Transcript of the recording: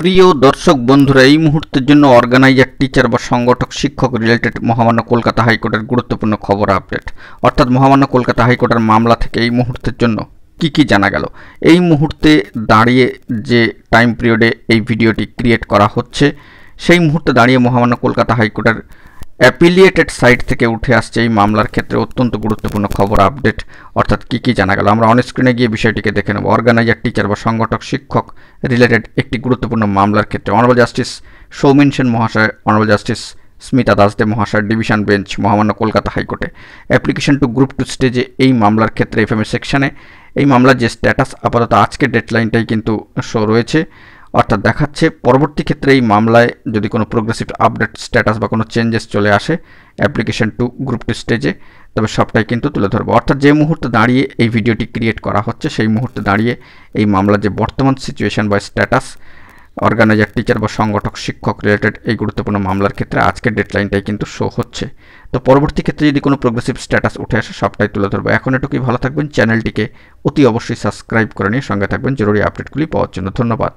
প্রিয় দর্শক বন্ধুরা, এই মুহূর্তের জন্য অর্গানাইজার, টিচার বা সংগঠক, শিক্ষক রিলেটেড মহামান্য কলকাতা হাইকোর্টের গুরুত্বপূর্ণ খবর আপডেট। অর্থাৎ মহামান্য কলকাতা হাইকোর্টের মামলা থেকে এই মুহূর্তের জন্য কি জানা গেল। এই মুহূর্তে দাঁড়িয়ে যে টাইম পিরিয়ডে এই ভিডিওটি ক্রিয়েট করা হচ্ছে, সেই মুহূর্তে দাঁড়িয়ে মহামান্য কলকাতা হাইকোর্টের অ্যাপিলিয়েটেড সাইট থেকে উঠে আসছে এই মামলার ক্ষেত্রে অত্যন্ত গুরুত্বপূর্ণ খবর আপডেট। অর্থাৎ কি জানা গেল আমরা অন স্ক্রিনে গিয়ে বিষয়টিকে দেখে নেব। অর্গানাইজার, টিচার বা সংগঠক, শিক্ষক রিলেটেড একটি গুরুত্বপূর্ণ মামলার ক্ষেত্রে অনারেবল জাস্টিস সৌমেন সেন মহাশয়, অনারেবল জাস্টিস স্মিতা দাসদে মহাশয়, ডিভিশন বেঞ্চ, মহামান্য কলকাতা হাইকোর্টে অ্যাপ্লিকেশন টু গ্রুপ 2 স্টেজে এই মামলার ক্ষেত্রে এফএমএ সেকশনে এই মামলার যে স্ট্যাটাস আপাতত আজকের ডেডলাইনটাই কিন্তু শো রয়েছে। অর্থাৎ দেখাচ্ছে পরবর্তী ক্ষেত্রে এই মামলায় যদি কোনো প্রোগ্রেসিভ আপডেট স্ট্যাটাস বা কোনো চেঞ্জেস চলে আসে অ্যাপ্লিকেশন টু গ্রুপ 2 স্টেজে, তবে সবটাই কিন্তু তুলে ধরবো। অর্থাৎ যে মুহূর্তে দাঁড়িয়ে এই ভিডিওটি ক্রিয়েট করা হচ্ছে, সেই মুহূর্তে দাঁড়িয়ে এই মামলার যে বর্তমান সিচুয়েশন বা স্ট্যাটাস অর্গানাইজার, টিচার বা সংগঠক, শিক্ষক রিলেটেড এই গুরুত্বপূর্ণ মামলার ক্ষেত্রে আজকের ডেডলাইনটাই কিন্তু শো হচ্ছে। তো পরবর্তী ক্ষেত্রে যদি কোনো প্রোগ্রেসিভ স্ট্যাটাস উঠে আসে সবটাই তুলে ধরবো। এখন এটুকুই, ভালো থাকবেন, চ্যানেলটিকে অতি অবশ্যই সাবস্ক্রাইব করে নিয়ে সঙ্গে থাকবেন জরুরি আপডেটগুলি পাওয়ার জন্য। ধন্যবাদ।